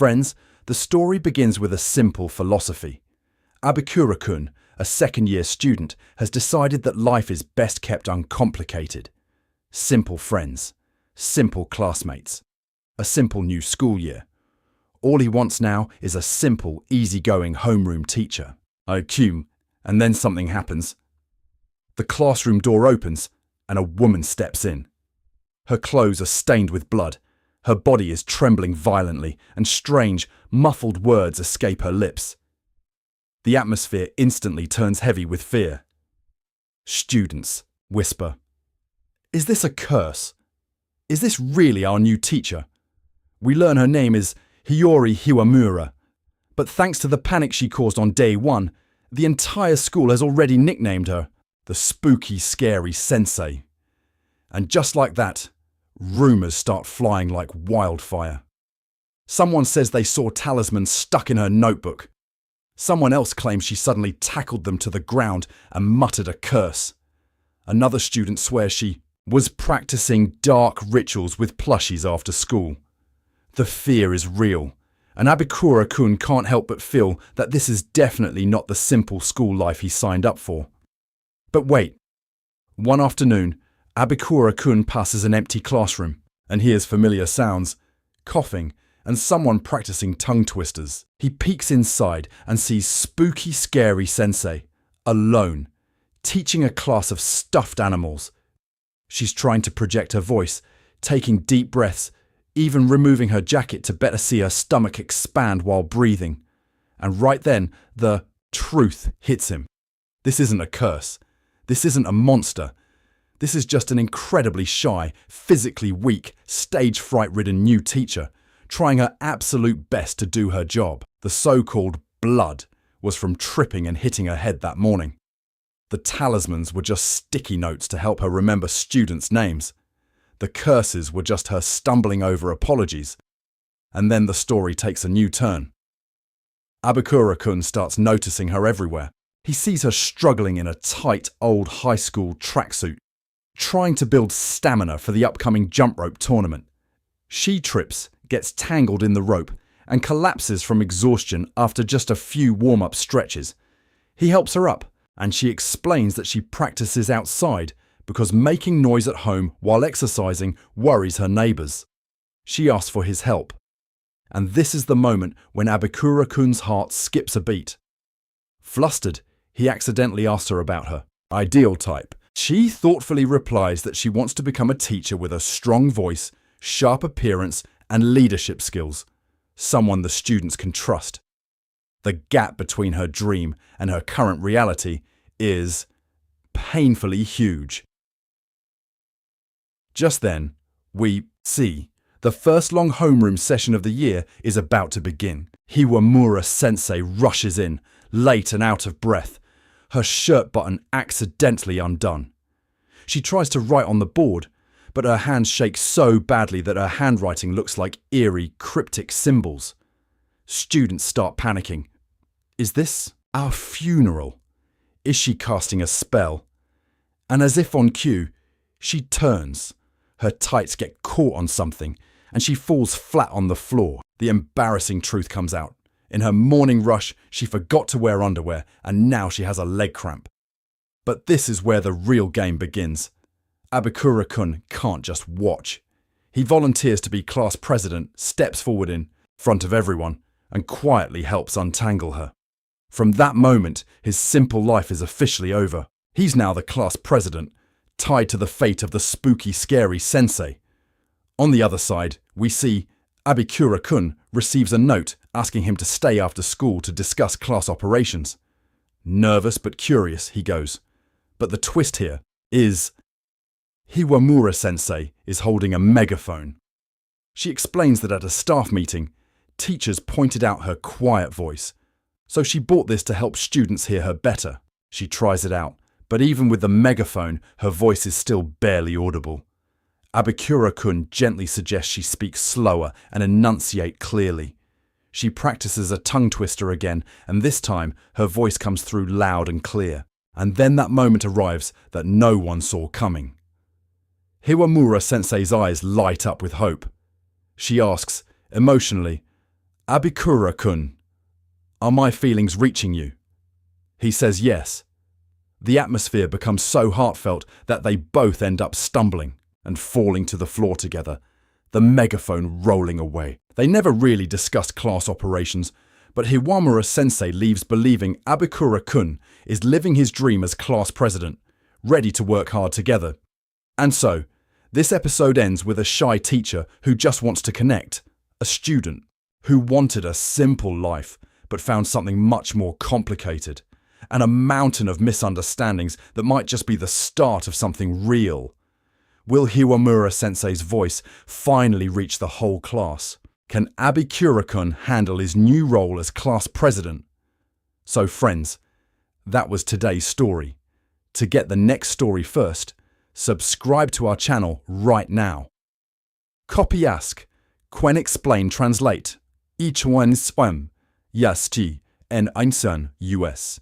Friends, the story begins with a simple philosophy. Abikura-kun, a second-year student, has decided that life is best kept uncomplicated. Simple friends, simple classmates, a simple new school year. All he wants now is a simple, easygoing homeroom teacher. And then something happens. The classroom door opens and a woman steps in. Her clothes are stained with blood. Her body is trembling violently, and strange, muffled words escape her lips. The atmosphere instantly turns heavy with fear. Students whisper, "Is this a curse? Is this really our new teacher? We learn her name is Hiwamura, but thanks to the panic she caused on day one, the entire school has already nicknamed her the spooky, scary sensei." And just like that, rumours start flying like wildfire. Someone says they saw talismans stuck in her notebook. Someone else claims she suddenly tackled them to the ground and muttered a curse. Another student swears she was practicing dark rituals with plushies after school. The fear is real, and Abikura-kun can't help but feel that this is definitely not the simple school life he signed up for. But wait. One afternoon, Abikura-kun passes an empty classroom and hears familiar sounds, coughing, and someone practicing tongue twisters. He peeks inside and sees spooky, scary sensei, alone, teaching a class of stuffed animals. She's trying to project her voice, taking deep breaths, even removing her jacket to better see her stomach expand while breathing. And right then, the truth hits him. This isn't a curse. This isn't a monster. This is just an incredibly shy, physically weak, stage fright-ridden new teacher, trying her absolute best to do her job. The so-called blood was from tripping and hitting her head that morning. The talismans were just sticky notes to help her remember students' names. The curses were just her stumbling over apologies. And then the story takes a new turn. Abikura-kun starts noticing her everywhere. He sees her struggling in a tight old high school tracksuit, trying to build stamina for the upcoming jump rope tournament. She trips, gets tangled in the rope, and collapses from exhaustion after just a few warm-up stretches. He helps her up, and she explains that she practices outside because making noise at home while exercising worries her neighbours. She asks for his help. And this is the moment when Abikura-kun's heart skips a beat. Flustered, he accidentally asks her about her ideal type. She thoughtfully replies that she wants to become a teacher with a strong voice, sharp appearance, and leadership skills. Someone the students can trust. The gap between her dream and her current reality is painfully huge. Just then, we see the first long homeroom session of the year is about to begin. Hiwamura-sensei rushes in, late and out of breath, her shirt button accidentally undone. She tries to write on the board, but her hands shake so badly that her handwriting looks like eerie, cryptic symbols. Students start panicking. Is this our funeral? Is she casting a spell? And as if on cue, she turns. Her tights get caught on something, and she falls flat on the floor. The embarrassing truth comes out. In her morning rush, she forgot to wear underwear, and now she has a leg cramp. But this is where the real game begins. Abikura-kun can't just watch. He volunteers to be class president, steps forward in front of everyone, and quietly helps untangle her. From that moment, his simple life is officially over. He's now the class president, tied to the fate of the spooky, scary sensei. On the other side, we see Abikura-kun receives a note asking him to stay after school to discuss class operations. Nervous but curious, he goes. But the twist here is Hiwamura-sensei is holding a megaphone. She explains that at a staff meeting, teachers pointed out her quiet voice, so she bought this to help students hear her better. She tries it out, but even with the megaphone, her voice is still barely audible. Abikura-kun gently suggests she speak slower and enunciate clearly. She practices a tongue twister again, and this time her voice comes through loud and clear. And then that moment arrives that no one saw coming. Hiwamura-sensei's eyes light up with hope. She asks, emotionally, Abikura-kun, are my feelings reaching you? He says yes. The atmosphere becomes so heartfelt that they both end up stumbling and falling to the floor together, the megaphone rolling away. They never really discussed class operations, but Hiwamura-sensei leaves believing Abikura-kun is living his dream as class president, ready to work hard together. And so, this episode ends with a shy teacher who just wants to connect, a student who wanted a simple life but found something much more complicated, and a mountain of misunderstandings that might just be the start of something real. Will Hiwamura-sensei's voice finally reach the whole class? Can Abikura-kun handle his new role as class president? So friends, that was today's story. To get the next story first, subscribe to our channel right now. Copy ask, Quen explain translate. Each one swam, yasti, and einsan US.